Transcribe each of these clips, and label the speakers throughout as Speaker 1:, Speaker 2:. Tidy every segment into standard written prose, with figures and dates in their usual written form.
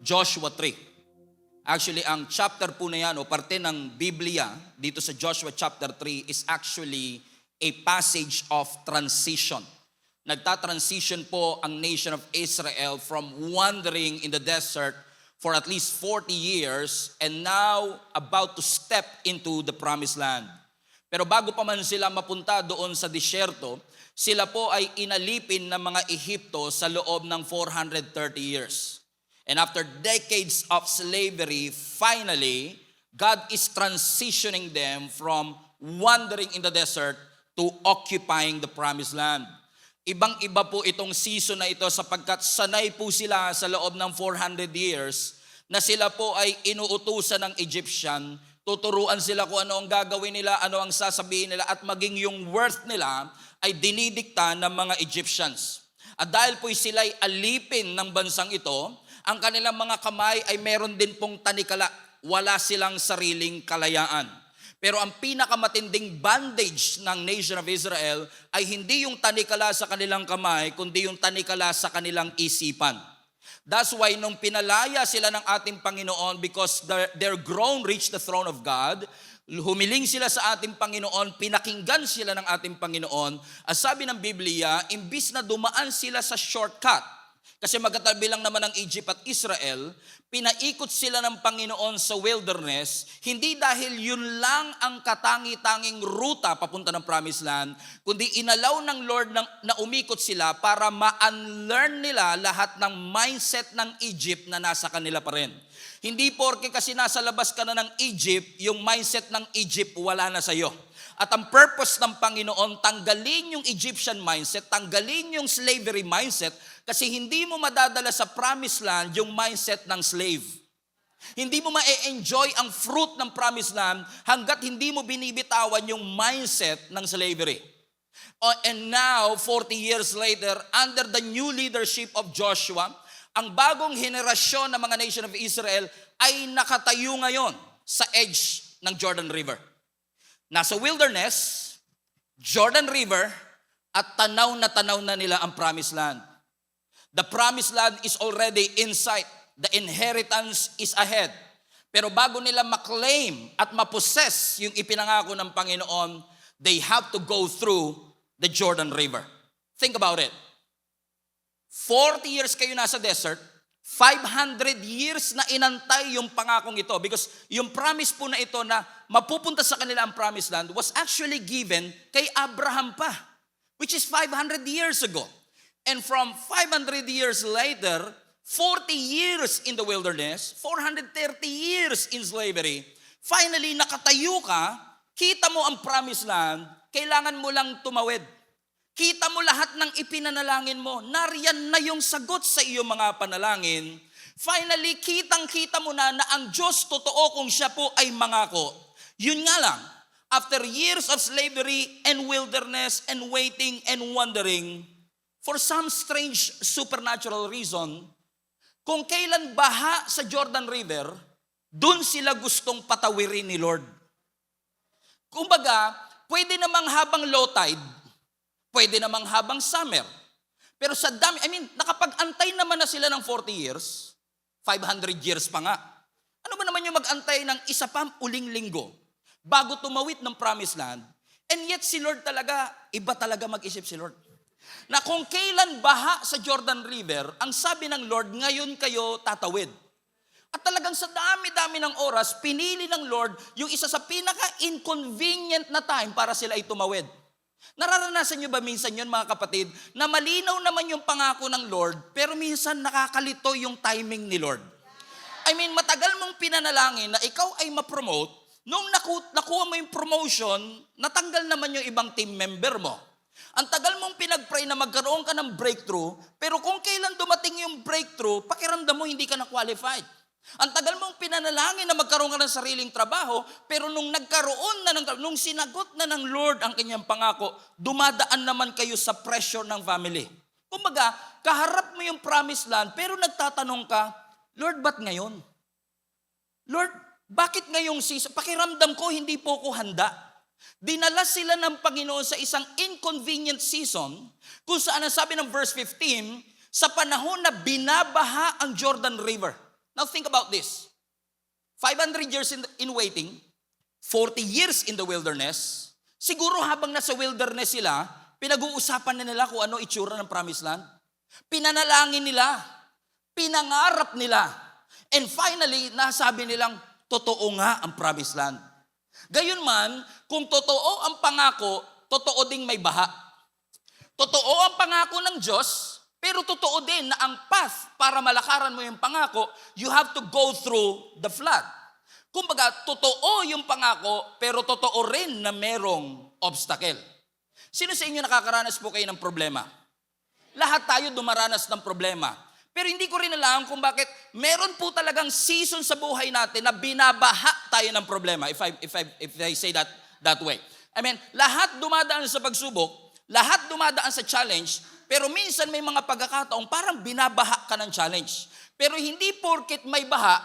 Speaker 1: Joshua 3. Actually, ang chapter po na yan o parte ng Biblia dito sa Joshua chapter 3 is actually a passage of transition. Nagta-transition po ang nation of Israel from wandering in the desert for at least 40 years and now about to step into the promised land. Pero bago pa man sila mapunta doon sa disyerto, sila po ay inalipin ng mga Ehipto sa loob ng 430 years. And after decades of slavery, finally, God is transitioning them from wandering in the desert to occupying the promised land. Ibang-iba po itong season na ito sapagkat sanay po sila sa loob ng 400 years na sila po ay inuutusan ng Egyptian, tuturuan sila kung ano ang gagawin nila, ano ang sasabihin nila, at maging yung worth nila ay dinidikta ng mga Egyptians. At dahil po sila'y alipin ng bansang ito, ang kanilang mga kamay ay meron din pong tanikala. Wala silang sariling kalayaan. Pero ang pinakamatinding bandage ng nation of Israel ay hindi yung tanikala sa kanilang kamay, kundi yung tanikala sa kanilang isipan. That's why nung pinalaya sila ng ating Panginoon because their groan reached the throne of God, humiling sila sa ating Panginoon, pinakinggan sila ng ating Panginoon. As sabi ng Biblia, imbis na dumaan sila sa shortcut, kasi magkatabi lang naman ng Egypt at Israel, pinaikot sila ng Panginoon sa wilderness, hindi dahil yun lang ang katangi-tanging ruta papunta ng Promised Land, kundi inalaw ng Lord na umikot sila para ma-unlearn nila lahat ng mindset ng Egypt na nasa kanila pa rin. Hindi porke kasi nasa labas ka na ng Egypt, yung mindset ng Egypt wala na sa'yo. At ang purpose ng Panginoon, tanggalin yung Egyptian mindset, tanggalin yung slavery mindset, kasi hindi mo madadala sa promised land yung mindset ng slave. Hindi mo ma-enjoy ang fruit ng promised land hanggat hindi mo binibitawan yung mindset ng slavery. And now, 40 years later, under the new leadership of Joshua, ang bagong henerasyon ng mga nation of Israel ay nakatayo ngayon sa edge ng Jordan River. Nasa wilderness, Jordan River, at tanaw na nila ang promised land. The promised land is already in sight. The inheritance is ahead. Pero bago nila maklaim at mapossess yung ipinangako ng Panginoon, they have to go through the Jordan River. Think about it. 40 years kayo nasa desert, 500 years na inantay yung pangakong ito because yung promise po na ito na mapupunta sa kanila ang promised land was actually given kay Abraham pa, which is 500 years ago. And from 500 years later, 40 years in the wilderness, 430 years in slavery, finally nakatayo ka, kita mo ang promised land, kailangan mo lang tumawid. Kita mo lahat ng ipinanalangin mo, nariyan na yung sagot sa iyong mga panalangin. Finally, kitang-kita mo na ang Diyos totoo kung siya po ay mangako. Yun nga lang, after years of slavery and wilderness and waiting and wondering, for some strange supernatural reason, kung kailan baha sa Jordan River, dun sila gustong patawirin ni Lord. Kumbaga, pwede namang habang low tide, pwede namang habang summer. Pero sa dami, nakapag-antay naman na sila ng 40 years, 500 years pa nga. Ano ba naman yung mag-antay ng isa pang uling linggo bago tumawid ng promised land? And yet si Lord talaga, iba talaga mag-isip si Lord. Na kung kailan baha sa Jordan River, ang sabi ng Lord, ngayon kayo tatawid. At talagang sa dami-dami ng oras, pinili ng Lord yung isa sa pinaka-inconvenient na time para sila ay tumawid. Nararanasan nyo ba minsan yun mga kapatid, na malinaw naman yung pangako ng Lord, pero minsan nakakalito yung timing ni Lord. Matagal mong pinanalangin na ikaw ay ma-promote, nung nakuha mo yung promotion, natanggal naman yung ibang team member mo. Ang tagal mong pinag-pray na magkaroon ka ng breakthrough, pero kung kailan dumating yung breakthrough, pakiramdam mo hindi ka na qualified. Ang tagal mong pinanalangin na magkaroon ka ng sariling trabaho, pero nung nagkaroon na nung sinagot na ng Lord ang kanyang pangako, dumadaan naman kayo sa pressure ng family. Kumbaga, kaharap mo yung promised land, pero nagtatanong ka, Lord, ba't ngayon? Lord, bakit ngayong season? Pakiramdam ko, hindi po ko handa. Dinala sila ng Panginoon sa isang inconvenient season kung saan ang sabi ng verse 15, sa panahon na binabaha ang Jordan River. Now think about this. 500 years in waiting, 40 years in the wilderness, siguro habang nasa wilderness sila, pinag-uusapan na nila kung ano itsura ng promised land. Pinanalangin nila, pinangarap nila, and finally, nasabi nilang, totoo nga ang promised land. Gayunman, kung totoo ang pangako, totoo ding may baha. Totoo ang pangako ng Diyos, pero totoo din na ang path para malakaran mo yung pangako, you have to go through the flood. Kumbaga, totoo yung pangako, pero totoo rin na merong obstacle. Sino sa inyo nakakaranas po kayo ng problema? Lahat tayo dumaranas ng problema. Pero hindi ko rin alam kung bakit meron po talagang season sa buhay natin na binabaha tayo ng problema, if I say that way. I mean, lahat dumadaan sa pagsubok, lahat dumadaan sa challenge, pero minsan may mga pagkakataong parang binabaha ka ng challenge. Pero hindi porket may baha,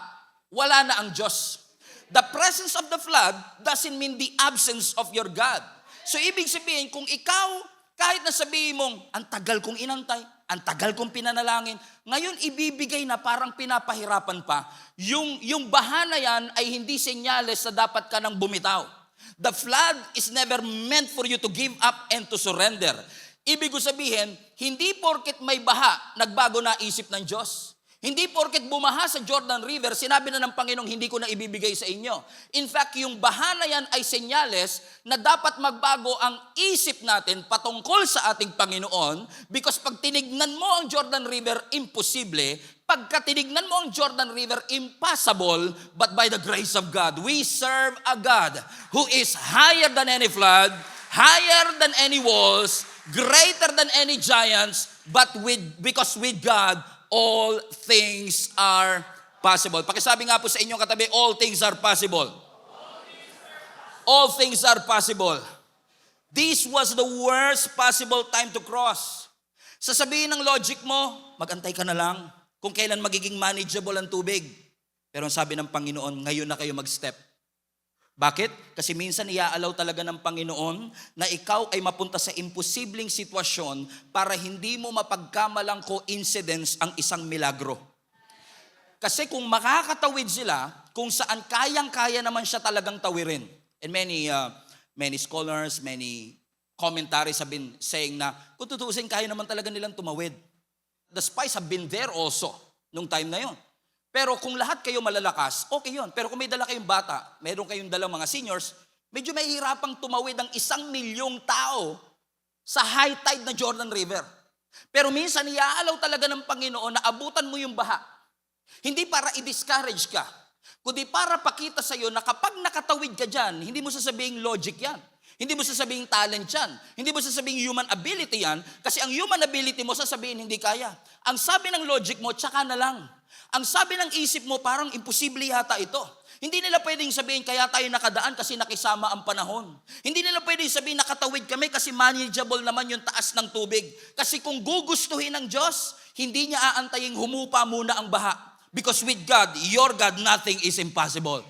Speaker 1: wala na ang Diyos. The presence of the flood doesn't mean the absence of your God. So ibig sabihin, kung ikaw, kahit na sabihin mong, ang tagal kong inantay, ang tagal kong pinanalangin, ngayon ibibigay na parang pinapahirapan pa, yung baha na yan ay hindi senyales na dapat ka nang bumitaw. The flood is never meant for you to give up and to surrender. Ibig sabihin, hindi porket may baha, nagbago na isip ng Diyos. Hindi porket bumaha sa Jordan River, sinabi na ng Panginoong hindi ko na ibibigay sa inyo. In fact, yung baha na yan ay senyales na dapat magbago ang isip natin patungkol sa ating Panginoon, because pag tinignan mo ang Jordan River, imposible. Pagka tinignan mo ang Jordan River, impossible. But by the grace of God, we serve a God who is higher than any flood, higher than any walls, greater than any giants, but because with God, all things are possible. Pakisabi nga po sa inyong katabi, all things are possible. All things are possible. This was the worst possible time to cross. Sasabihin ng logic mo, magantay ka na lang kung kailan magiging manageable ang tubig. Pero ang sabi ng Panginoon, ngayon na kayo mag-step. Bakit? Kasi minsan iaalaw talaga ng Panginoon na ikaw ay mapunta sa imposibleng sitwasyon para hindi mo mapagkamalang coincidence ang isang milagro. Kasi kung makakatawid sila, kung saan kayang-kaya naman siya talagang tawirin. And many scholars, many commentaries have been saying na kung tutuusin, kaya naman talaga nilang tumawid. The spies have been there also nung time na yon. Pero kung lahat kayo malalakas, okay yun. Pero kung may dala kayong bata, meron kayong dalang mga seniors, medyo mahihirapang tumawid ang 1,000,000 tao sa high tide na Jordan River. Pero minsan, iaalaw talaga ng Panginoon na abutan mo yung baha. Hindi para i-discourage ka, kundi para pakita sa'yo na kapag nakatawid ka dyan, hindi mo sasabihin logic yan. Hindi mo sasabihin talent yan. Hindi mo sasabihin human ability yan. Kasi ang human ability mo, sasabihin hindi kaya. Ang sabi ng logic mo, tsaka na lang. Ang sabi ng isip mo, parang imposible yata ito. Hindi nila pwedeng sabihin, kaya tayo nakadaan kasi nakisama ang panahon. Hindi nila pwedeng sabihin, nakatawid kami kasi manageable naman yung taas ng tubig. Kasi kung gugustuhin ng Diyos, hindi niya aantayin humupa muna ang baha. Because with God, your God, nothing is impossible.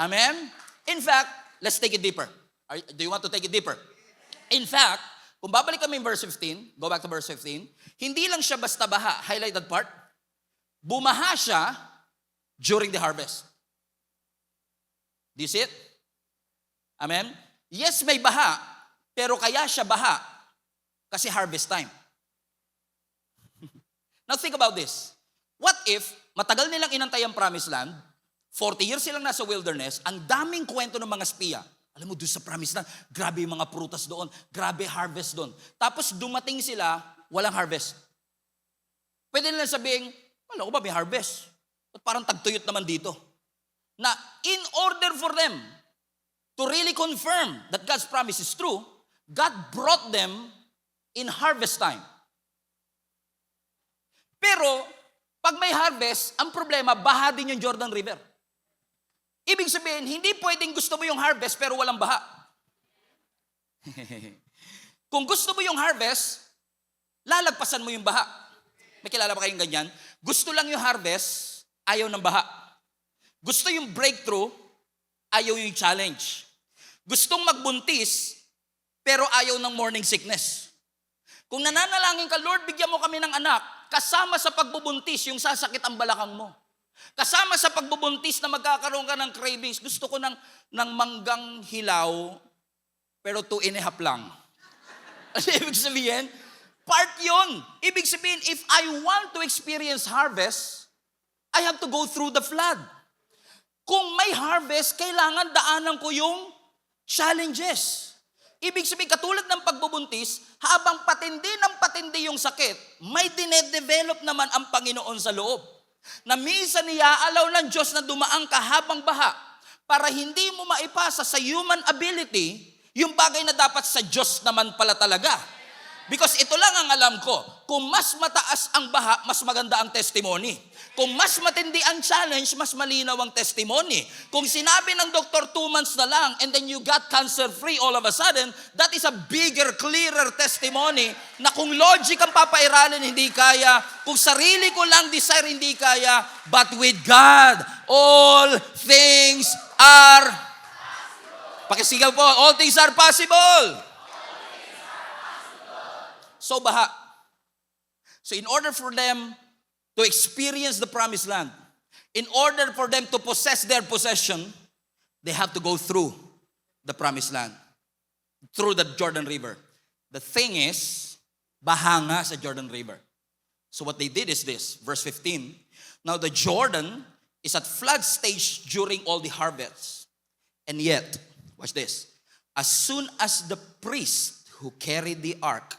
Speaker 1: Amen? In fact, let's take it deeper. Do you want to take it deeper? In fact, kung babalik kami in verse 15, go back to verse 15, hindi lang siya basta baha, highlight that part, bumaha siya during the harvest. Do you see it? Amen? Yes, may baha, pero kaya siya baha kasi harvest time. Now think about this. What if matagal nilang inantay ang promised land, 40 years silang nasa wilderness, ang daming kwento ng mga espiya. Alam mo, doon sa promised land, grabe yung mga prutas doon, grabe harvest doon. Tapos dumating sila, walang harvest. Pwede nilang sabihin, wala ko ba may harvest? At parang tagtuyot naman dito. Na in order for them to really confirm that God's promise is true, God brought them in harvest time. Pero, pag may harvest, ang problema, baha din yung Jordan River. Ibig sabihin, hindi pwedeng gusto mo yung harvest pero walang baha. Kung gusto mo yung harvest, lalagpasan mo yung baha. May kilala ba kayong ganyan? Gusto lang yung harvest, ayaw ng baha. Gusto yung breakthrough, ayaw yung challenge. Gustong magbuntis, pero ayaw ng morning sickness. Kung nananalangin ka, Lord, bigyan mo kami ng anak, kasama sa pagbubuntis, yung sasakit ang balakang mo. Kasama sa pagbubuntis na magkakaroon ka ng cravings, gusto ko ng manggang hilaw, pero 2.5 lang. Ano ibig sabihin? Part yun. Ibig sabihin, if I want to experience harvest, I have to go through the flood. Kung may harvest, kailangan daanan ko yung challenges. Ibig sabihin, katulad ng pagbubuntis, habang patindi ng patindi yung sakit, may dinedevelop naman ang Panginoon sa loob. Na minsan niyaalaw ng Diyos na dumaan ka habang baha para hindi mo maipasa sa human ability yung bagay na dapat sa Diyos naman pala talaga. Because ito lang ang alam ko, kung mas mataas ang baha, mas maganda ang testimony. Kung mas matindi ang challenge, mas malinaw ang testimony. Kung sinabi ng doktor 2 months na lang and then you got cancer-free all of a sudden, that is a bigger, clearer testimony na kung logic ang papairalin, hindi kaya. Kung sarili ko lang desire, hindi kaya. But with God, all things are pakisigaw po, all things are possible. So baha. So in order for them to experience the promised land, in order for them to possess their possession, they have to go through the promised land, through the Jordan River. The thing is, baha nga sa Jordan River. So what they did is this, verse 15. Now the Jordan is at flood stage during all the harvests. And yet, watch this, as soon as the priest who carried the ark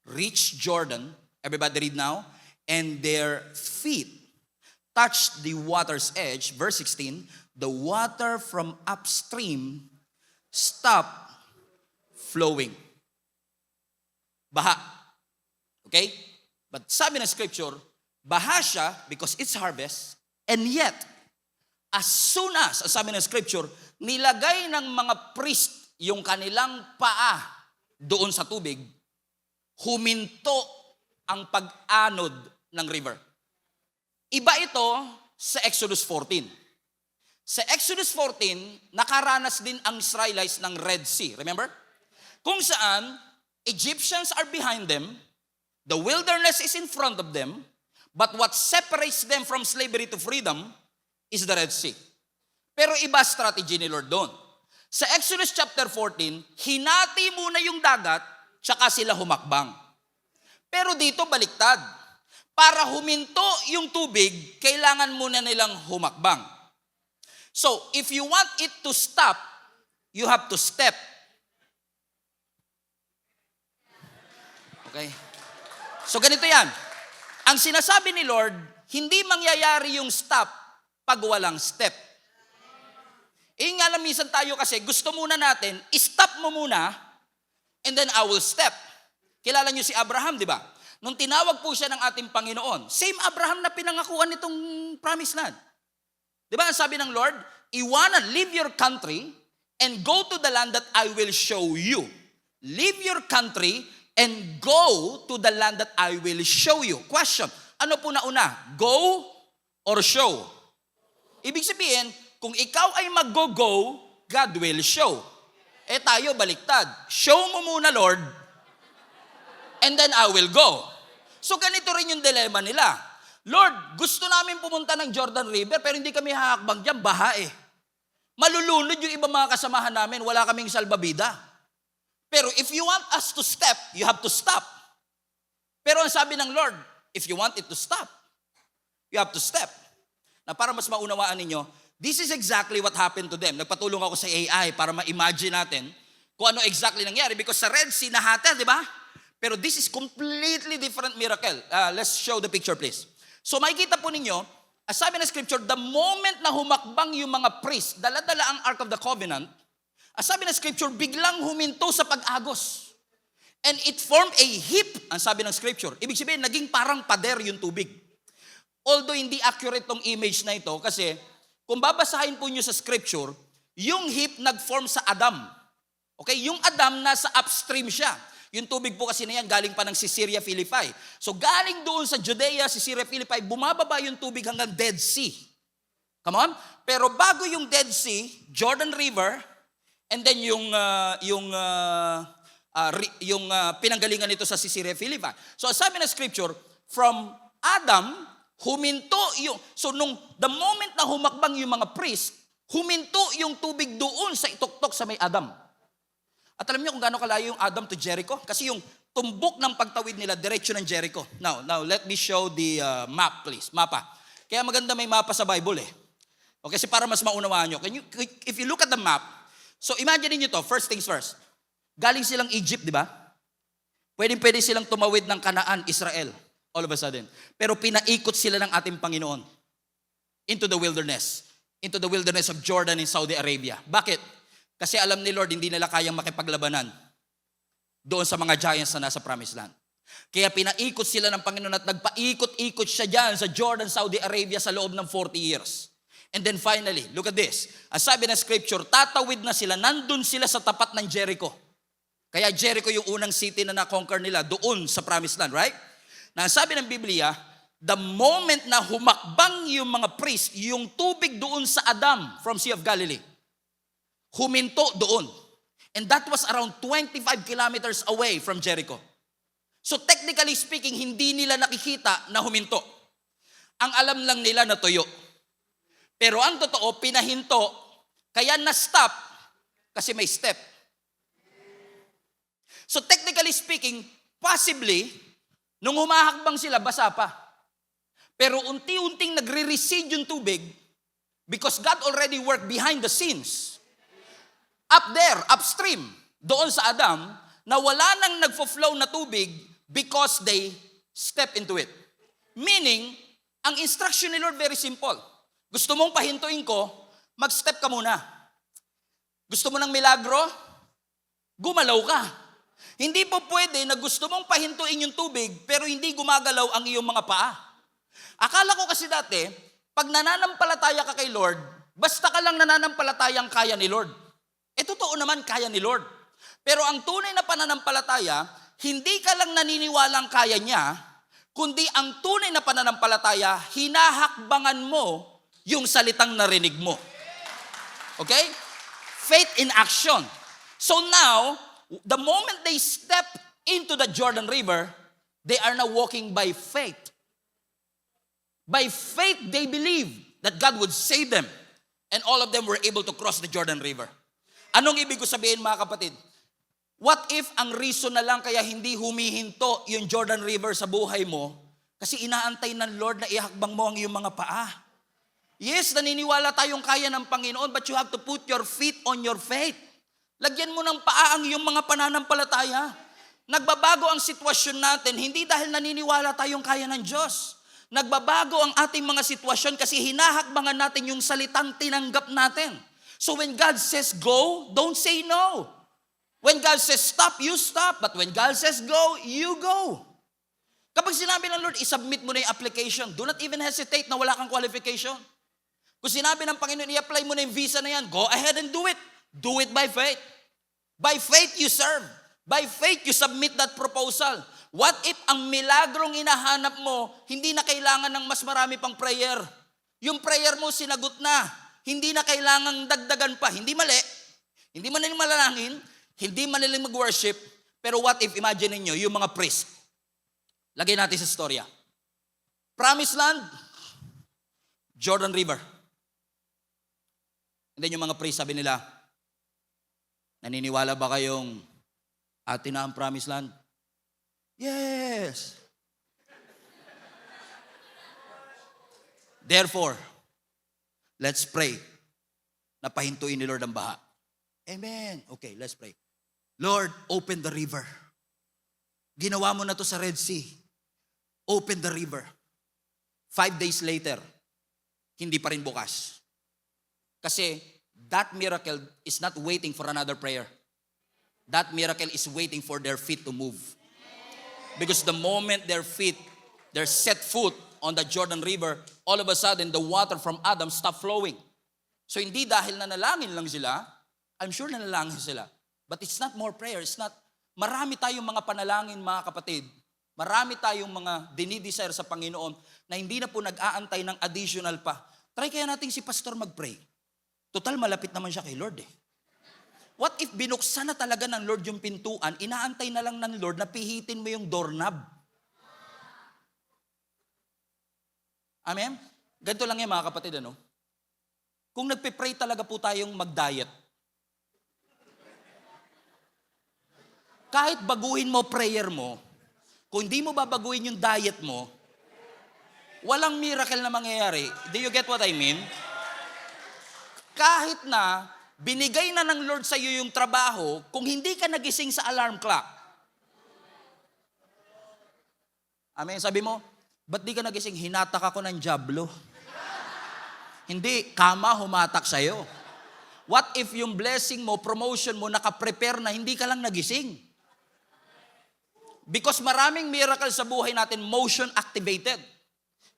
Speaker 1: reached Jordan, everybody read now, and their feet touched the water's edge, verse 16, the water from upstream stopped flowing. Baha. Okay? But sabi ng scripture, baha siya because it's harvest, and yet, as soon as, sabi ng scripture, nilagay ng mga priest yung kanilang paa doon sa tubig, huminto ang pag-anod ng river. Iba ito sa Exodus 14. Sa Exodus 14, nakaranas din ang Israelites ng Red Sea. Remember? Kung saan, Egyptians are behind them, the wilderness is in front of them, but what separates them from slavery to freedom is the Red Sea. Pero iba strategy ni Lord doon. Sa Exodus chapter 14, hinati muna yung dagat, tsaka sila humakbang. Pero dito baliktad. Para huminto yung tubig, kailangan muna nilang humakbang. So, if you want it to stop, you have to step. Okay? So, ganito yan. Ang sinasabi ni Lord, hindi mangyayari yung stop pag walang step. Nga lang minsan tayo kasi, gusto muna natin, stop mo muna, and then I will step. Kilala niyo si Abraham, di ba? Nung tinawag po siya ng ating Panginoon, same Abraham na pinangakuan nitong promised land. Di ba ang sabi ng Lord, you wanna leave your country and go to the land that I will show you. Leave your country and go to the land that I will show you. Question, ano po nauna? Go or show? Ibig sabihin, kung ikaw ay mag-go, God will show. Tayo baliktad. Show mo muna, Lord, and then I will go. So ganito rin yung dilemma nila. Lord, gusto namin pumunta ng Jordan River pero hindi kami hahakbang dyan, baha eh. Malulunod yung ibang mga kasamahan namin, wala kaming salbabida. Pero if you want us to step, you have to stop. Pero ang sabi ng Lord, if you want it to stop, you have to step. Na para mas maunawaan ninyo, this is exactly what happened to them. Nagpatulong ako sa AI para ma-imagine natin kung ano exactly nangyari. Because sa Red Sea, nahata, di ba? Pero this is completely different miracle. Let's show the picture, please. So makikita po ninyo, sabi ng scripture, the moment na humakbang yung mga priest, dala-dala ang Ark of the Covenant, sabi ng scripture, biglang huminto sa pag-agos. And it formed a heap, ang sabi ng scripture. Ibig sabihin, naging parang pader yung tubig. Although hindi accurate tong image na ito, kasi kung babasahin po nyo sa scripture, yung heap nag-form sa Adam. Okay? Yung Adam, nasa upstream siya. Yung tubig po kasi na yan, galing pa ng Caesarea Philippi. So galing doon sa Judea, Caesarea Philippi, bumababa yung tubig hanggang Dead Sea. Come on? Pero bago yung Dead Sea, Jordan River, and then yung pinanggalingan nito sa Caesarea Philippi. So sabi ng scripture, from Adam Huminto the moment na humakbang yung mga priest, huminto yung tubig doon sa ituktok sa may Adam. At alam niyo kung gaano kalayo yung Adam to Jericho? Kasi yung tumbok ng pagtawid nila, diretso ng Jericho. Now let me show the map, please. Mapa. Kaya maganda may mapa sa Bible eh. Okay, kasi para mas maunawaan nyo. If you look at the map, so imagine niyo to, first things first. Galing silang Egypt, di ba? Pwede silang tumawid ng Canaan, Israel, all of a sudden. Pero pinaikot sila ng ating Panginoon into the wilderness of Jordan in Saudi Arabia. Bakit? Kasi alam ni Lord, hindi nila kayang makipaglabanan doon sa mga giants na nasa Promised Land. Kaya pinaikot sila ng Panginoon at nagpaikot-ikot siya dyan sa Jordan, Saudi Arabia sa loob ng 40 years. And then finally, look at this. Ang sabi ng scripture, tatawid na sila, nandun sila sa tapat ng Jericho. Kaya Jericho yung unang city na na-conquer nila doon sa Promised Land, right? Na sabi ng Biblia, the moment na humakbang yung mga priest, yung tubig doon sa Adam from Sea of Galilee, huminto doon. And that was around 25 kilometers away from Jericho. So technically speaking, hindi nila nakikita na huminto. Ang alam lang nila na tuyo. Pero ang totoo, pinahinto, kaya na-stop kasi may step. So technically speaking, possibly, nung humahakbang sila, basa pa. Pero unti-unting nagre-recede yung tubig because God already worked behind the scenes. Up there, upstream, doon sa Adam, na wala nang nagfo-flow na tubig because they step into it. Meaning, ang instruction ni Lord very simple. Gusto mong pahintuin ko, mag-step ka muna. Gusto mo ng milagro? Gumalaw ka. Hindi po pwede na gusto mong pahintuin yung tubig pero hindi gumagalaw ang iyong mga paa. Akala ko kasi dati, pag nananampalataya ka kay Lord, basta ka lang nananampalatayang kaya ni Lord. Totoo naman kaya ni Lord. Pero ang tunay na pananampalataya, hindi ka lang naniniwalang kaya niya, kundi ang tunay na pananampalataya, hinahakbangan mo yung salitang narinig mo. Okay? Faith in action. So now, the moment they step into the Jordan River, they are now walking by faith. By faith, they believe that God would save them. And all of them were able to cross the Jordan River. Anong ibig ko sabihin, mga kapatid? What if ang reason na lang kaya hindi humihinto yung Jordan River sa buhay mo kasi inaantay ng Lord na ihakbang mo ang iyong mga paa? Yes, naniniwala tayong kaya ng Panginoon, but you have to put your feet on your faith. Lagyan mo ng paa ang iyong mga pananampalataya. Nagbabago ang sitwasyon natin, hindi dahil naniniwala tayong kaya ng Diyos. Nagbabago ang ating mga sitwasyon kasi hinahakbangan natin yung salitang tinanggap natin. So when God says go, don't say no. When God says stop, you stop. But when God says go, you go. Kapag sinabi ng Lord, isubmit mo na yung application. Do not even hesitate na wala kang qualification. Kung sinabi ng Panginoon, i-apply mo na yung visa na yan, go ahead and do it. Do it by faith. By faith you serve. By faith you submit that proposal. What if ang milagrong inahanap mo, hindi na kailangan ng mas marami pang prayer? Yung prayer mo sinagot na. Hindi na kailangang dagdagan pa. Hindi mali. Hindi man nila malalangin. Hindi man nila mag-worship. Pero what if, imagine niyo yung mga priest. Lagay natin sa storya. Promised Land, Jordan River. And then yung mga priest, sabi nila, naniniwala ba kayong atin na ang Promised Land? Yes. Therefore, let's pray na pahintuin ni Lord ang baha. Amen. Okay, let's pray. Lord, open the river. Ginawa mo na to sa Red Sea. Open the river. 5 days later, hindi pa rin bukas. Kasi that miracle is not waiting for another prayer. That miracle is waiting for their feet to move. Because the moment their set foot on the Jordan River, all of a sudden, the water from Adam stopped flowing. So hindi dahil nanalangin lang sila, I'm sure nanalangin sila. But it's not more prayer. It's not, marami tayong mga panalangin, mga kapatid. Marami tayong mga dinidesire sa Panginoon na hindi na po nag-aantay ng additional pa. Try kaya natin si pastor mag-pray. Total, malapit naman siya kay Lord eh. What if binuksan na talaga ng Lord yung pintuan, inaantay na lang ng Lord na pihitin mo yung doorknob? Amen? Ganito lang yan mga kapatid, ano? Kung nagpe-pray talaga po tayong mag-diet, kahit baguhin mo prayer mo, kung hindi mo babaguhin yung diet mo, walang miracle na mangyayari. Do you get what I mean? Kahit na binigay na ng Lord sa iyo yung trabaho, kung hindi ka nagising sa alarm clock. Amen? Sabi mo, ba't di ka nagising? Hinatak ako ng dyablo. Hindi, kama humatak sa'yo. What if yung blessing mo, promotion mo, nakaprepare na, hindi ka lang nagising? Because maraming miracle sa buhay natin, motion activated.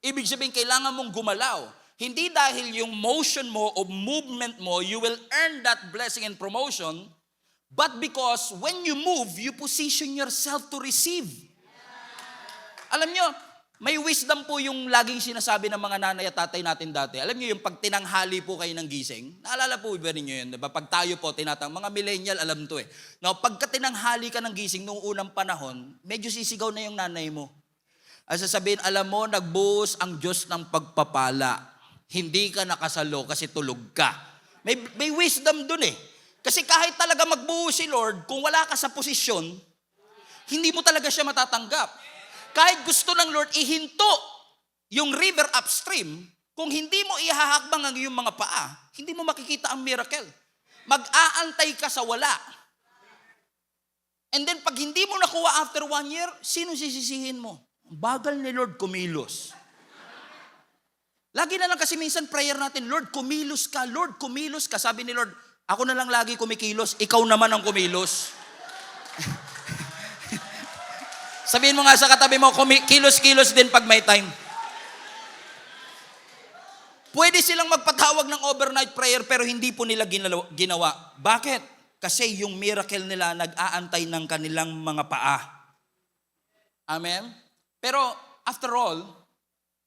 Speaker 1: Ibig sabihin, kailangan mong gumalaw. Hindi dahil yung motion mo o movement mo, you will earn that blessing and promotion, but because when you move, you position yourself to receive. Alam nyo, may wisdom po yung laging sinasabi ng mga nanay at tatay natin dati. Alam nyo yung pag tinanghali po kayo ng gising, naalala po ba ninyo yun? Diba? Pag tayo po, mga millennial, alam to eh. Now, pagka tinanghali ka ng gising noong unang panahon, medyo sisigaw na yung nanay mo. At sasabihin, alam mo, nagbuhos ang Diyos ng pagpapala. Hindi ka nakasalo kasi tulog ka. May wisdom dun eh. Kasi kahit talaga magbuhos si Lord, kung wala ka sa posisyon, hindi mo talaga siya matatanggap. Kahit gusto ng Lord ihinto yung river upstream, kung hindi mo ihahakbang ang iyong mga paa, hindi mo makikita ang miracle. Mag-aantay ka sa wala. And then pag hindi mo nakuha after 1 year, sino sisisihin mo? Bagal ni Lord kumilos. Lagi na lang kasi minsan prayer natin, Lord, kumilos ka. Lord, kumilos ka. Sabi ni Lord, ako na lang lagi kumikilos, ikaw naman ang kumilos. Sabihin mo nga sa katabi mo, kilos-kilos din pag may time. Pwede silang magpatawag ng overnight prayer pero hindi po nila ginawa. Bakit? Kasi yung miracle nila nag-aantay ng kanilang mga paa. Amen? Pero after all,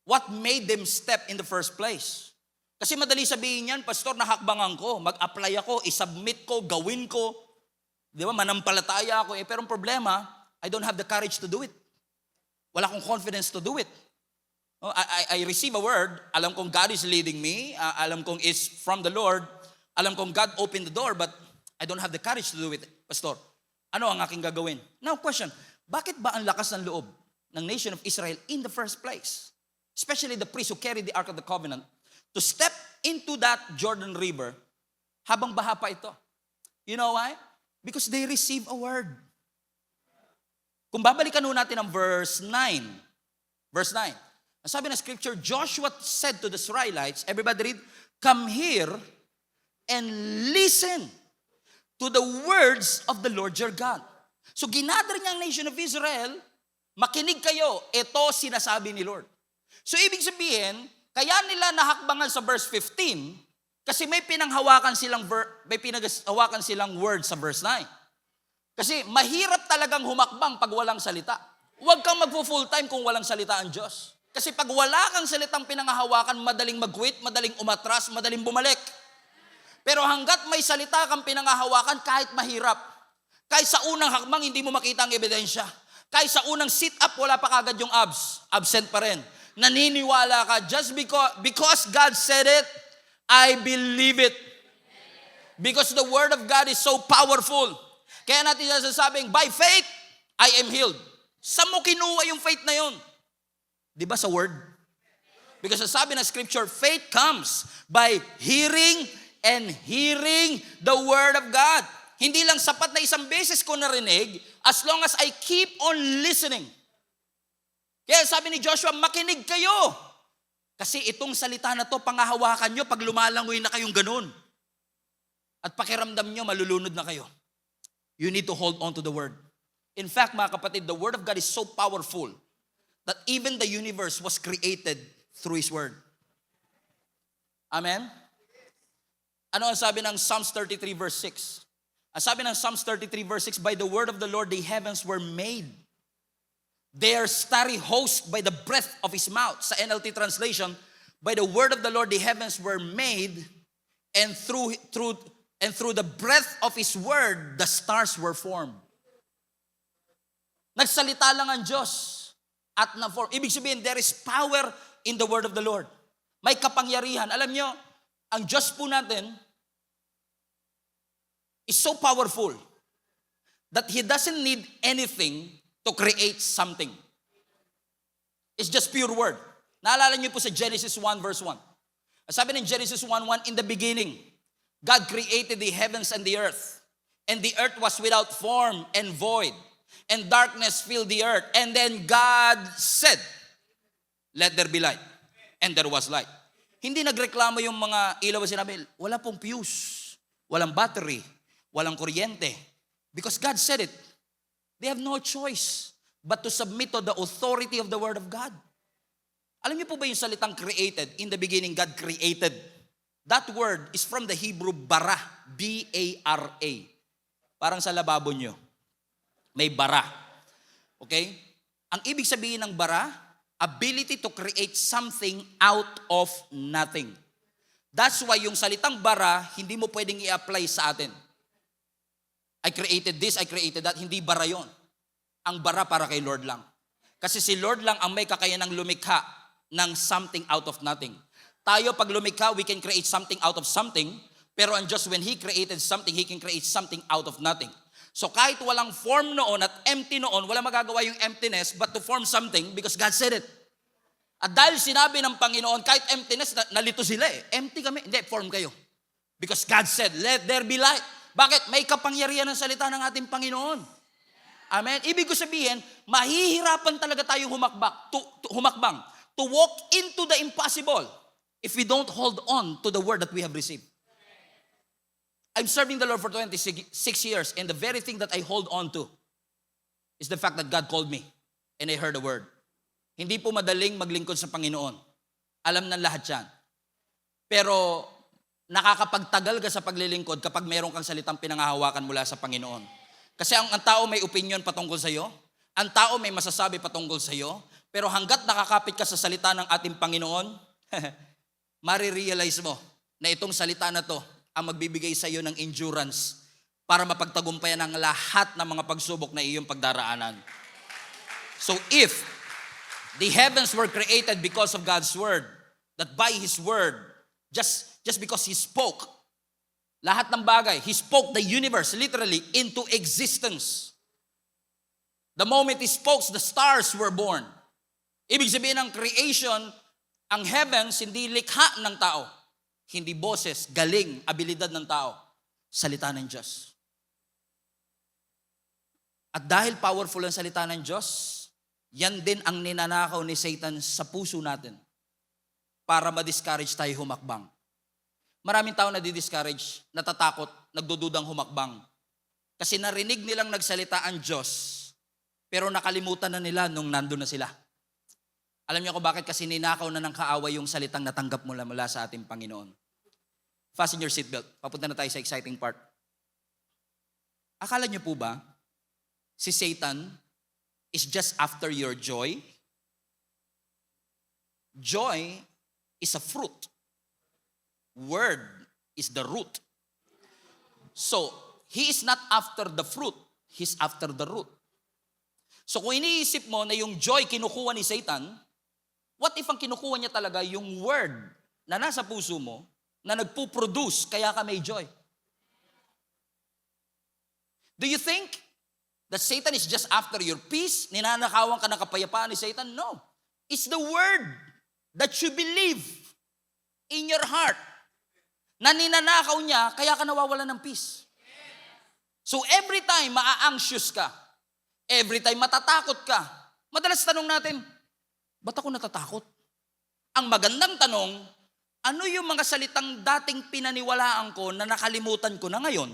Speaker 1: what made them step in the first place? Kasi madali sabihin yan, Pastor, nahakbangan ko, mag-apply ako, isubmit ko, gawin ko. Di ba? Manampalataya ako. Pero ang problema, I don't have the courage to do it. Wala akong confidence to do it. I receive a word, alam kong God is leading me, alam kong it's from the Lord, alam kong God opened the door, but I don't have the courage to do it. Pastor, ano ang aking gagawin? Now question, bakit ba ang lakas ng loob ng nation of Israel in the first place? Especially the priests who carried the Ark of the Covenant, to step into that Jordan River habang baha pa ito. You know why? Because they receive a word. Kung babalikan natin ang verse 9. Verse 9. Ang sabi ng scripture, Joshua said to the Israelites, everybody read, come here and listen to the words of the Lord your God. So ginather niya ang nation of Israel, makinig kayo, ito sinasabi ni Lord. So ibig sabihin, kaya nila nahakbangan sa verse 15, kasi may pinanghawakan silang word sa verse 9. Kasi mahirap talagang humakbang pag walang salita. Huwag kang magpo-full time kung walang salita ang Diyos. Kasi pag wala kang salitang pinangahawakan, madaling mag-quit, madaling umatras, madaling bumalik. Pero hanggat may salita kang pinangahawakan, kahit mahirap, kahit sa unang hakbang, hindi mo makita ang ebidensya. Kahit sa unang sit-up, wala pa kagad yung abs. Absent pa rin. Naniniwala ka, just because God said it, I believe it. Because the word of God is so powerful. Kaya natin sasabing, by faith, I am healed. Saan mo kinuha yung faith na yun? Di ba sa word? Because sabi ng scripture, faith comes by hearing and hearing the word of God. Hindi lang sapat na isang beses ko narinig, as long as I keep on listening. Kaya sabi ni Joshua, makinig kayo. Kasi itong salita na to, pangahawakan nyo pag lumalangoy na kayong ganun. At pakiramdam nyo, malulunod na kayo. You need to hold on to the word. In fact, mga kapatid, the word of God is so powerful that even the universe was created through His word. Amen? Ano ang sabi ng Psalms 33 verse 6? Ang sabi ng Psalms 33 verse 6, by the word of the Lord the heavens were made. Their starry host by the breath of His mouth. Sa NLT translation, by the word of the Lord the heavens were made, and through the breath of His word, the stars were formed. Nagsalita lang ang Diyos at na-form. Ibig sabihin, there is power in the word of the Lord. May kapangyarihan. Alam nyo, ang Diyos po natin is so powerful that He doesn't need anything to create something. It's just pure word. Naalala niyo po sa Genesis 1 verse 1. Sabi ng Genesis 1:1, in the beginning, God created the heavens and the earth. And the earth was without form and void. And darkness filled the earth. And then God said, let there be light. And there was light. Hindi nagreklamo yung mga ilaw, sinabi, wala pong fuse, walang battery, walang kuryente. Because God said it. They have no choice but to submit to the authority of the word of God. Alam niyo po ba yung salitang created? In the beginning, God created. That word is from the Hebrew bara. B-A-R-A. Parang sa lababo nyo. May bara. Okay? Ang ibig sabihin ng bara, ability to create something out of nothing. That's why yung salitang bara, hindi mo pwedeng i-apply sa atin. I created this, I created that. Hindi bara yon. Ang bara para kay Lord lang. Kasi si Lord lang ang may kakayanang lumikha ng something out of nothing. Tayo pag lumikha, we can create something out of something. Pero ang Diyos, when He created something, He can create something out of nothing. So kahit walang form noon at empty noon, wala magagawa yung emptiness but to form something because God said it. At dahil sinabi ng Panginoon, kahit emptiness, nalito sila eh. Empty kami. Hindi, form kayo. Because God said, let there be light. Bakit? May kapangyarihan ng salita ng ating Panginoon. Amen? Ibig ko sabihin, mahihirapan talaga tayong humakbang. To walk into the impossible if we don't hold on to the word that we have received. I'm serving the Lord for 26 years and the very thing that I hold on to is the fact that God called me and I heard the word. Hindi po madaling maglingkod sa Panginoon. Alam ng lahat yan. Pero nakakapagtagal ka sa paglilingkod kapag meron kang salitang pinangahawakan mula sa Panginoon. Kasi ang tao may opinion patungkol sa iyo, ang tao may masasabi patungkol sa iyo, pero hanggat nakakapit ka sa salita ng ating Panginoon, marirealize mo na itong salita na to ang magbibigay sa iyo ng endurance para mapagtagumpayan ang lahat ng mga pagsubok na iyong pagdaraanan. So if the heavens were created because of God's word, that by His word, just because He spoke, lahat ng bagay, He spoke the universe literally into existence. The moment He spoke, the stars were born. Ibig sabihin ng creation, ang heavens, hindi likha ng tao. Hindi boses, galing, abilidad ng tao. Salita ng Diyos. At dahil powerful ang salita ng Diyos, yan din ang ninanakaw ni Satan sa puso natin para ma-discourage tayo humakbang. Maraming tao na di-discourage, natatakot, nagdududang humakbang. Kasi narinig nilang nagsalita ang Diyos, pero nakalimutan na nila nung nandun na sila. Alam niyo kung bakit? Kasi ninakaw na ng kaaway yung salitang natanggap mula sa ating Panginoon. Fasten your seatbelt. Papunta na tayo sa exciting part. Akala niyo po ba, si Satan is just after your joy? Joy is a fruit. Word is the root. So, he is not after the fruit. He's after the root. So, kung iniisip mo na yung joy kinukuha ni Satan, what if ang kinukuha niya talaga yung word na nasa puso mo na nagpo-produce kaya ka may joy? Do you think that Satan is just after your peace? Ninanakawan ka ng kapayapaan ni Satan? No. It's the word that you believe in your heart na ninanakaw niya kaya ka nawawalan ng peace. So every time maa-anxious ka, every time matatakot ka, madalas tanong natin, ba't ako natatakot? Ang magandang tanong, ano yung mga salitang dating pinaniwalaan ko na nakalimutan ko na ngayon?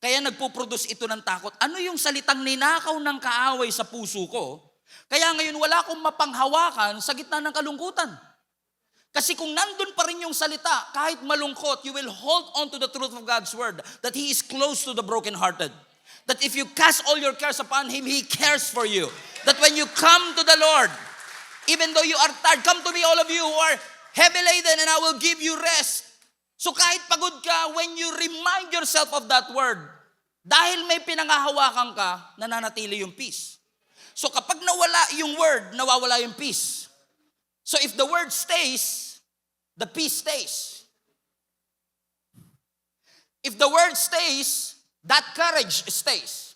Speaker 1: Kaya nagpo-produce ito ng takot. Ano yung salitang ninakaw ng kaaway sa puso ko? Kaya ngayon wala akong mapanghawakan sa gitna ng kalungkutan. Kasi kung nandun pa rin yung salita, kahit malungkot, you will hold on to the truth of God's word that He is close to the brokenhearted. That if you cast all your cares upon Him, He cares for you. That when you come to the Lord, even though you are tired, come to me all of you who are heavy laden and I will give you rest. So kahit pagod ka, when you remind yourself of that word, dahil may pinangahawakan ka, nananatili yung peace. So kapag nawala yung word, nawawala yung peace. So if the word stays, the peace stays. If the word stays, that courage stays.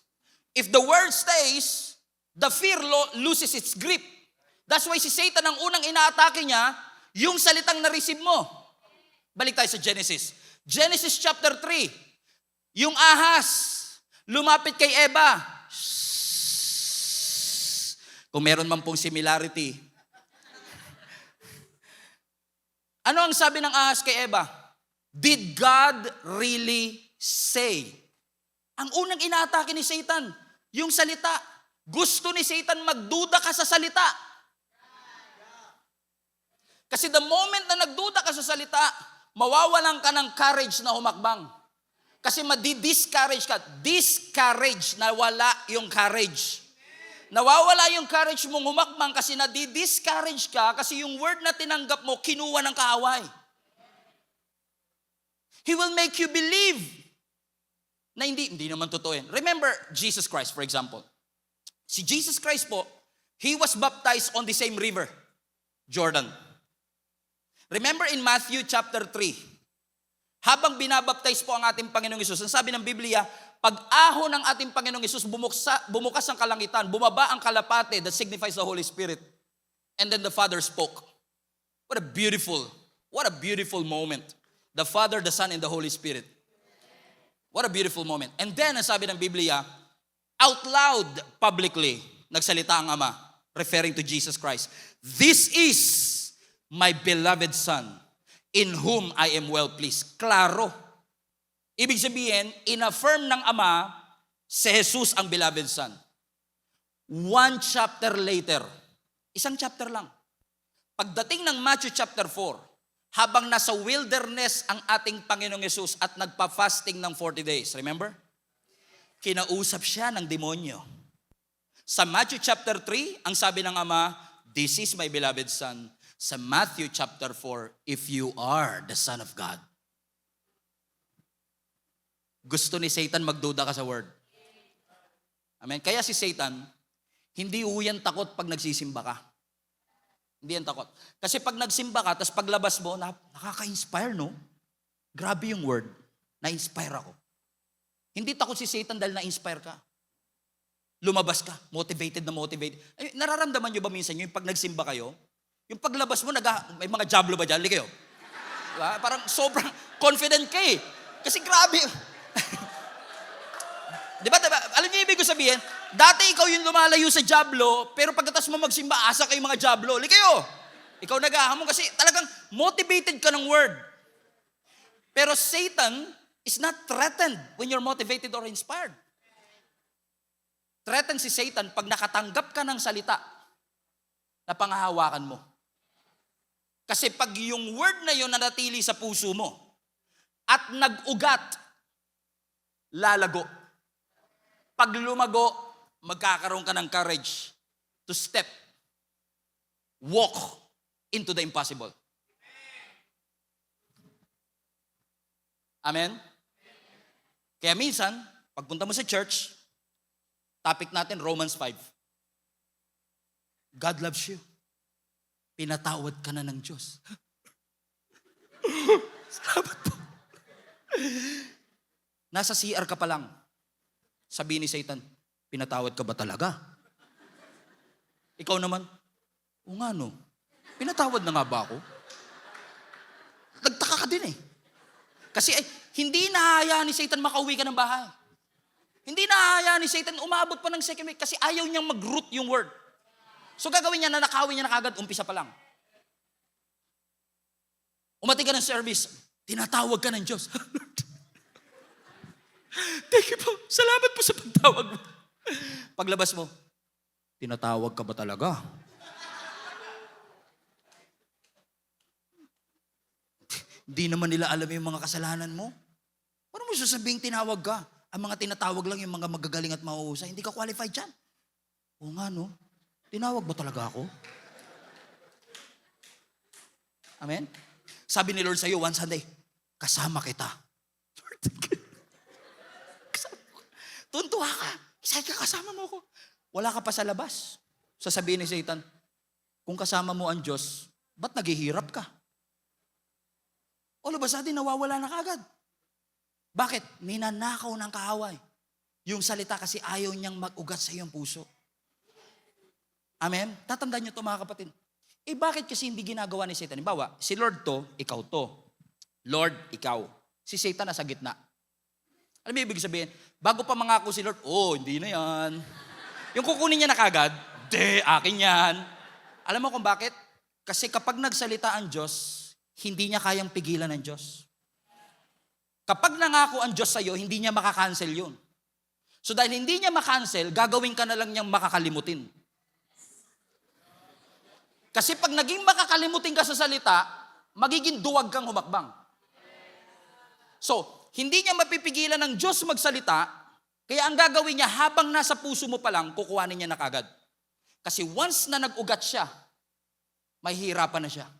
Speaker 1: If the word stays, the fear loses its grip. That's why si Satan ang unang inaatake niya, yung salitang na-receive mo. Balik tayo sa Genesis. Genesis chapter 3. Yung ahas, lumapit kay Eva. Kung meron man pong similarity. Ano ang sabi ng ahas kay Eva? Did God really say? Ang unang inaatake ni Satan, yung salita. Gusto ni Satan magduda ka sa salita. Kasi the moment na nagduda ka sa salita, mawawalan ka ng courage na humakbang. Kasi madi-discourage ka. Discourage na wala yung courage. Nawawala yung courage mong humakbang kasi nadi-discourage ka kasi yung word na tinanggap mo, kinuha ng kaaway. He will make you believe na hindi naman totoo yan. Remember Jesus Christ, for example. Si Jesus Christ po, He was baptized on the same river, Jordan. Remember in Matthew chapter 3, habang binabaptize po ang ating Panginoong Hesus, ang sabi ng Biblia, pag-ahon ng ating Panginoong Hesus, bumukas ang kalangitan, bumaba ang kalapate that signifies the Holy Spirit. And then the Father spoke. What a beautiful moment. The Father, the Son, and the Holy Spirit. What a beautiful moment. And then, ang sabi ng Biblia, out loud, publicly, nagsalita ang Ama, referring to Jesus Christ. This is my beloved Son, in whom I am well pleased. Klaro. Ibig sabihin, in-affirm ng Ama, si Jesus ang beloved Son. One chapter later, isang chapter lang. Pagdating ng Matthew chapter 4, habang nasa wilderness ang ating Panginoong Hesus at nagpa-fasting ng 40 days. Remember? Kinausap siya ng demonyo. Sa Matthew chapter 3, ang sabi ng Ama, this is my beloved Son. Sa Matthew chapter 4, if you are the Son of God. Gusto ni Satan magduda ka sa word. Amen? Kaya si Satan, hindi uyan takot pag nagsisimba ka. Hindi yan takot. Kasi pag nagsimba ka, tapos paglabas mo, nakaka-inspire, no? Grabe yung word. Na-inspire ako. Hindi takot si Satan dahil na-inspire ka. Lumabas ka, motivated na motivated. Ay, nararamdaman nyo ba minsan yung pag nagsimba kayo? Yung paglabas mo, may mga jablo ba dyan? Lili kayo. Diba? Parang sobrang confident ka eh. Kasi grabe. Diba? Alam niyo ibig ko sabihin, dati ikaw yung lumalayo sa jablo, pero pagkatapos mo magsimba, asa kayo mga jablo. Lili kayo. Ikaw nag-ahamon kasi talagang motivated ka ng word. Pero Satan is not threatened when you're motivated or inspired. Threatened si Satan pag nakatanggap ka ng salita na pangahawakan mo. Kasi pag yung word na yun nanatili sa puso mo at nag-ugat, lalago. Pag lumago, magkakaroon ka ng courage to walk into the impossible. Amen? Kaya minsan, pagpunta mo sa church, topic natin, Romans 5. God loves you. Pinatawad ka na ng Diyos. Salamat po. Nasa CR ka pa lang. Sabi ni Satan, pinatawad ka ba talaga? Ikaw naman, o nga no, pinatawad na nga ba ako? Nagtaka ka din eh. Kasi hindi nahahayaan ni Satan makauwi ka ng bahay. Hindi nahahayaan ni Satan umabot pa ng second week kasi ayaw niyang mag-root yung word. So gagawin niya na nakawin niya na kagad, umpisa pa lang. Umati ka ng service, tinatawag ka ng Diyos. Thank you po. Salamat po sa pagtawag mo. Paglabas mo, tinatawag ka ba talaga? Hindi naman nila alam yung mga kasalanan mo. Paano mo sasabihin tinawag ka? Ang mga tinatawag lang yung mga magagaling at mahuhusay. Hindi ka qualified dyan. Oo nga no. Tinawag ba talaga ako? Amen? Sabi ni Lord sa'yo one Sunday, kasama kita. Tuntua ka. Isa ka, kasama mo ko. Wala ka pa sa labas. Sasabihin ni Satan, kung kasama mo ang Diyos, ba't naghihirap ka? All of a sudden, nawawala na kagad. Bakit? Ninanakaw ng kaaway. Yung salita kasi ayaw niyang mag-ugat sa iyong puso. Amen? Tatandaan niyo ito mga kapatid. Bakit kasi hindi ginagawa ni Satan? Halimbawa, si Lord to, ikaw to. Lord, ikaw. Si Satan nasa gitna. Alam mo ibig sabihin? Bago pa mangako si Lord, hindi na yan. Yung kukunin niya na kagad, akin yan. Alam mo kung bakit? Kasi kapag nagsalita ang Diyos, hindi niya kayang pigilan ng Diyos. Kapag nangako ang Diyos sa'yo, hindi niya makakancel yun. So dahil hindi niya makancel, gagawin ka na lang niyang makakalimutin. Kasi pag naging makakalimutin ka sa salita, magiging duwag kang humakbang. So, hindi niya mapipigilan ng Diyos magsalita, kaya ang gagawin niya habang nasa puso mo pa lang, kukuhanin niya na kagad. Kasi once na nag-ugat siya, may hirapan na siya.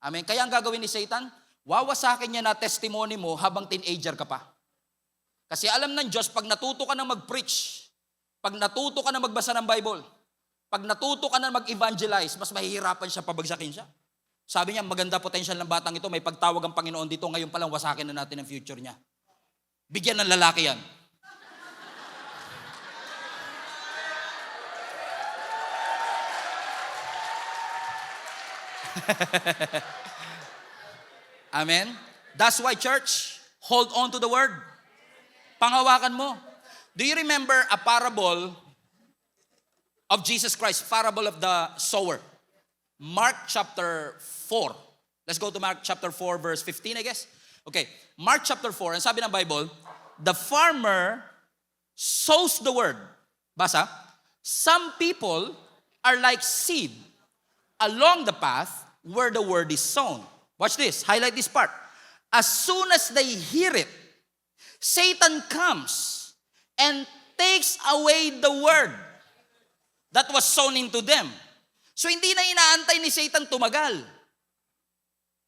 Speaker 1: Amen. Kaya ang gagawin ni Satan, wawasakin niya na testimony mo habang teenager ka pa. Kasi alam ng Diyos, pag natuto ka na mag-preach, pag natuto ka na magbasa ng Bible, pag natuto ka na mag-evangelize, mas mahihirapan siya, pabagsakin siya. Sabi niya, maganda potential ng batang ito, may pagtawag ang Panginoon dito, ngayon pa lang wasakin na natin ang future niya. Bigyan ng lalaki yan. Amen? That's why, church, hold on to the word. Panghawakan mo. Do you remember a parable of Jesus Christ? Parable of the sower. Mark chapter 4. Let's go to Mark chapter 4 verse 15, I guess. Okay, Mark chapter 4. Ang sabi ng Bible, the farmer sows the word. Basa? Some people are like seed along the path where the word is sown. Watch this. Highlight this part. As soon as they hear it, Satan comes and takes away the word that was sown into them. So hindi na inaantay ni Satan tumagal.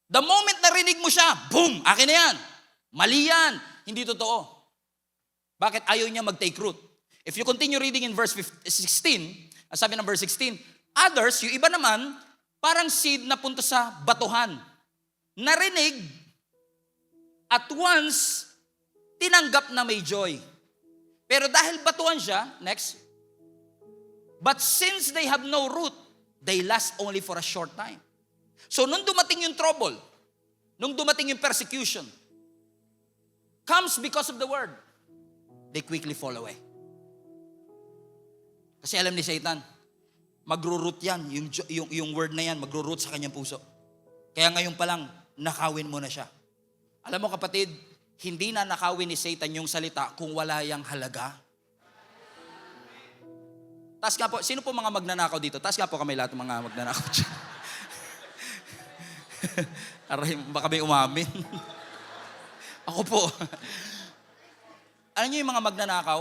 Speaker 1: The moment narinig mo siya, boom, akin na yan. Mali yan. Hindi totoo. Bakit ayaw niya mag-take root? If you continue reading in verse 16, sabi ng verse 16, others, yung iba naman, parang seed na punta sa batuhan. Narinig, at once, tinanggap na may joy. Pero dahil batuhan siya, next, but since they have no root, they last only for a short time. So nung dumating yung trouble, nung dumating yung persecution, comes because of the word, they quickly fall away. Kasi alam ni Satan, magro-root yan, yung word na yan, magro-root sa kanyang puso. Kaya ngayon pa lang, nakawin mo na siya. Alam mo kapatid, hindi na nakawin ni Satan yung salita kung wala yang halaga. Taas nga po, sino po mga magnanakaw dito? Taas nga po kami lahat ng mga magnanakaw dyan. Aray, baka may umamin. Ako po. Alam niyo yung mga magnanakaw?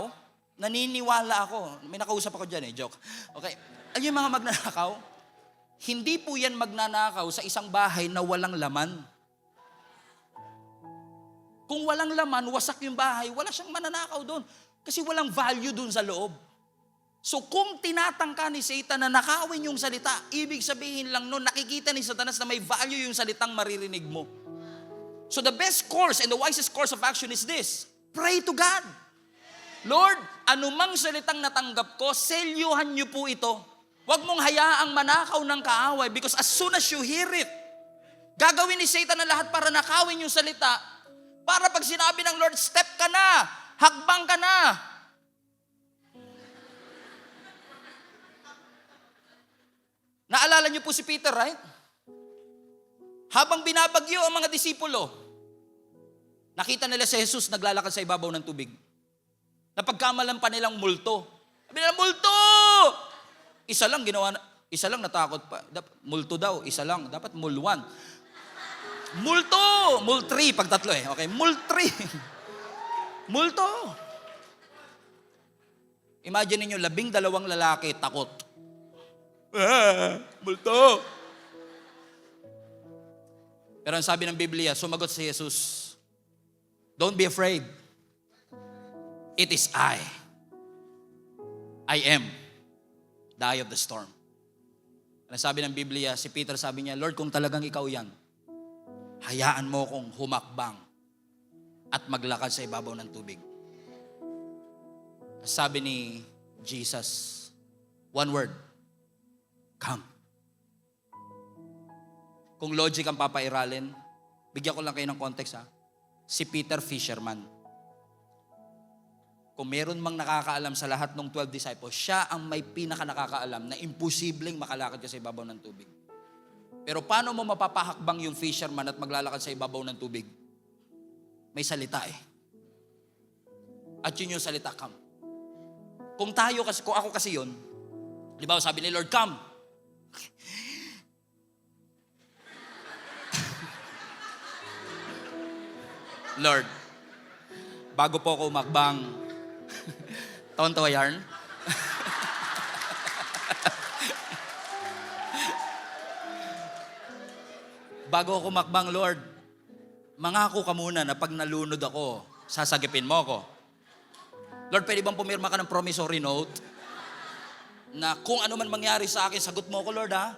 Speaker 1: Naniniwala ako. May nakausap ako dyan joke. Okay. Alam niyo yung mga magnanakaw? Hindi po yan magnanakaw sa isang bahay na walang laman. Kung walang laman, wasak yung bahay, wala siyang mananakaw doon. Kasi walang value doon sa loob. So kung tinatangka ni Satan na nakawin yung salita, ibig sabihin lang noon, nakikita ni Satanas na may value yung salitang maririnig mo. So the best course and the wisest course of action is this. Pray to God. Lord, anumang salitang natanggap ko, selyuhan niyo po ito. Huwag mong hayaang manakaw ng kaaway because as soon as you hear it, gagawin ni Satan na lahat para nakawin yung salita. Para pag sinabi ng Lord, step ka na, hakbang ka na. Naalala niyo po si Peter, right? Habang binabagyo ang mga disipulo, nakita nila si Jesus naglalakad sa ibabaw ng tubig. Napagkamalan pa nilang multo. Sabi nila, multo! Isa lang natakot pa. Multo daw, isa lang. Dapat mul 1. Multo! Mul 3 pag tatlo eh. Okay, mul 3. Multo! Imagine niyo 12 lalaki takot. Multo! Pero ang sabi ng Biblia, sumagot si Jesus, don't be afraid. It is I. I am the eye of the storm. Ano sabi ng Biblia, si Peter sabi niya, Lord, kung talagang ikaw yan, hayaan mo kong humakbang at maglakad sa ibabaw ng tubig. Sabi ni Jesus, one word, come. Kung logic ang papairalin, bigyan ko lang kayo ng context ha. Si Peter, fisherman. Kung meron mang nakakaalam sa lahat ng 12 disciples, siya ang may pinaka nakakaalam na imposibleng makalakad ka sa ibabaw ng tubig. Pero paano mo mapapahakbang yung fisherman at maglalakad sa ibabaw ng tubig? May salita eh. At yun yung salita, come. Kung ako kasi yun, di ba sabi ni Lord, come. Lord, bago po ako umakbang, taon-tawa yarn. Bago ako umakbang, Lord, mangako ka muna na pag nalunod ako, sasagipin mo ako. Lord, pwede bang pumirma ka ng promissory note na kung ano man mangyari sa akin, sagot mo ako, Lord, ha?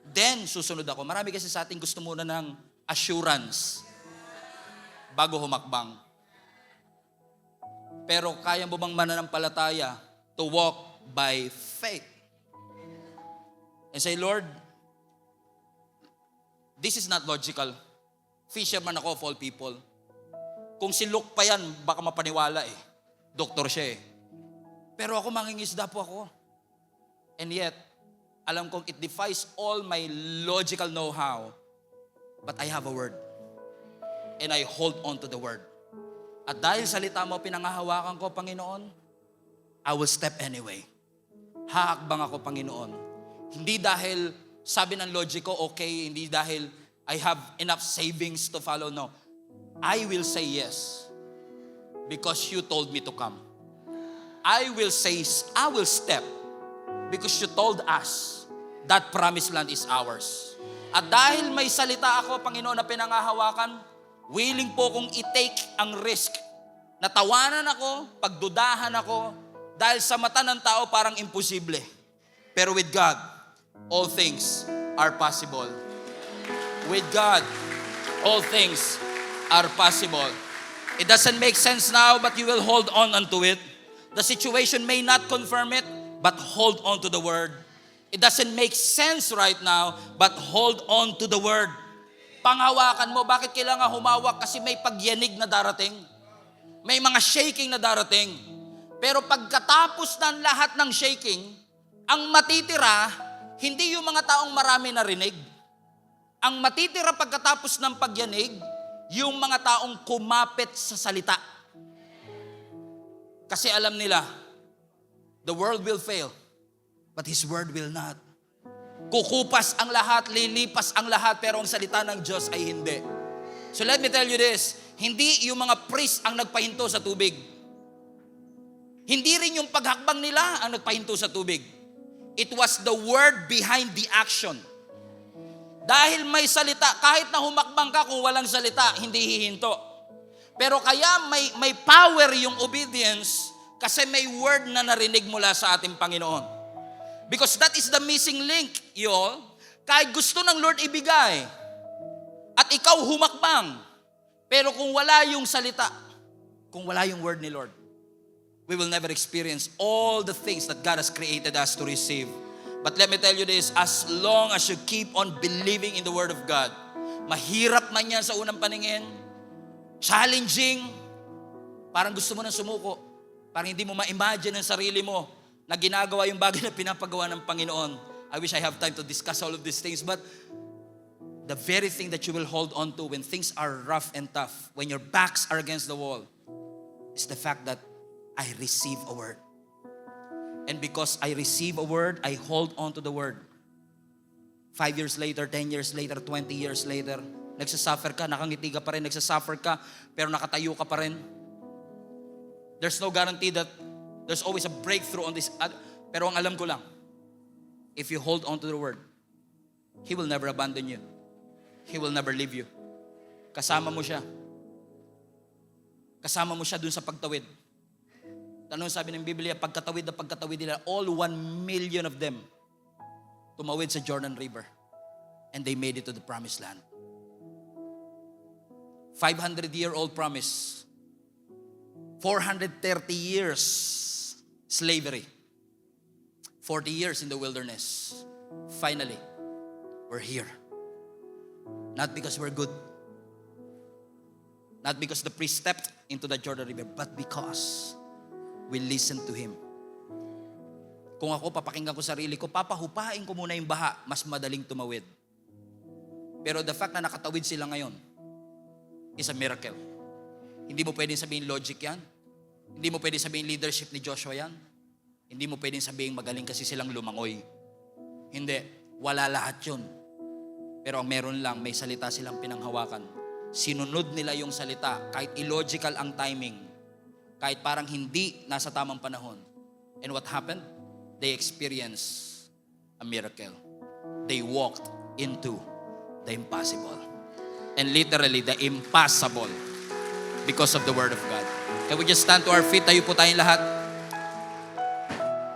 Speaker 1: Then, susunod ako. Marami kasi sa ating gusto muna ng assurance bago humakbang. Pero kaya mo bang mananampalataya to walk by faith? And say, Lord, this is not logical. Fisherman ako of all people. Kung si Luke pa yan, baka mapaniwala eh. Doktor siya eh. Pero ako mangingisda po ako. And yet, alam kong it defies all my logical know-how. But I have a word. And I hold on to the word. At dahil salita mo, pinangahawakan ko, Panginoon, I will step anyway. Haakbang ako, Panginoon. Hindi dahil sabi ng logic ko, okay, hindi dahil I have enough savings to follow, no. I will say yes. Because you told me to come. I will step because you told us that promised land is ours. At dahil may salita ako, Panginoon, na pinangahawakan, willing po kong i-take ang risk. Natawanan ako, pagdudahan ako, dahil sa mata ng tao parang imposible. Pero with God, all things are possible. With God, all things are possible. It doesn't make sense now, but you will hold on unto it. The situation may not confirm it, but hold on to the word. It doesn't make sense right now, but hold on to the word. Panghawakan mo, bakit kailangan humawak? Kasi may pagyanig na darating. May mga shaking na darating. Pero pagkatapos ng lahat ng shaking, ang matitira, hindi yung mga taong marami narinig. Ang matitira pagkatapos ng pagyanig, yung mga taong kumapit sa salita. Kasi alam nila, the world will fail, but His word will not. Kukupas ang lahat, lilipas ang lahat, pero ang salita ng Diyos ay hindi. So let me tell you this, hindi yung mga priest ang nagpahinto sa tubig. Hindi rin yung paghakbang nila ang nagpahinto sa tubig. It was the word behind the action. Dahil may salita, kahit na humakbang ka kung walang salita, hindi hihinto. Pero kaya may power yung obedience kasi may word na narinig mula sa ating Panginoon. Because that is the missing link, you all. Kahit gusto ng Lord ibigay at ikaw humakbang, pero kung wala yung salita, kung wala yung word ni Lord, we will never experience all the things that God has created us to receive. But let me tell you this, as long as you keep on believing in the Word of God, mahirap man yan sa unang paningin, challenging, parang gusto mo na sumuko, parang hindi mo ma-imagine ang sarili mo na ginagawa yung bagay na pinapagawa ng Panginoon. I wish I have time to discuss all of these things, but the very thing that you will hold on to when things are rough and tough, when your backs are against the wall, is the fact that I receive a word. And because I receive a word, I hold on to the word. 5 years later, 10 years later, 20 years later, nagsasuffer ka, nakangiti ka pa rin, nagsasuffer ka, pero nakatayo ka pa rin. There's no guarantee that there's always a breakthrough on this. Pero ang alam ko lang, if you hold on to the word, He will never abandon you. He will never leave you. Kasama mo siya. Kasama mo siya dun sa pagtawid. Tanong sabi ng Biblia, pagkatawid nila, all 1 million of them tumawid sa Jordan River. And they made it to the promised land. 500-year-old promise. 430 years slavery. 40 years in the wilderness. Finally, we're here. Not because we're good. Not because the priest stepped into the Jordan River, but because we listened to Him. Kung ako, papakinggan ko sarili ko, papahupain ko muna yung baha, mas madaling tumawid. Pero the fact na nakatawid sila ngayon is a miracle. Hindi mo pwedeng sabihin logic yan. Hindi mo pwedeng sabihin leadership ni Joshua yan. Hindi mo pwedeng sabihin magaling kasi silang lumangoy. Hindi. Wala lahat yun. Pero ang meron lang, may salita silang pinanghawakan. Sinunod nila yung salita, kahit illogical ang timing, kahit parang hindi nasa tamang panahon. And what happened? They experienced a miracle. They walked into the impossible. And literally, the impossible because of the Word of God. Can we just stand to our feet? Tayo po tayong lahat.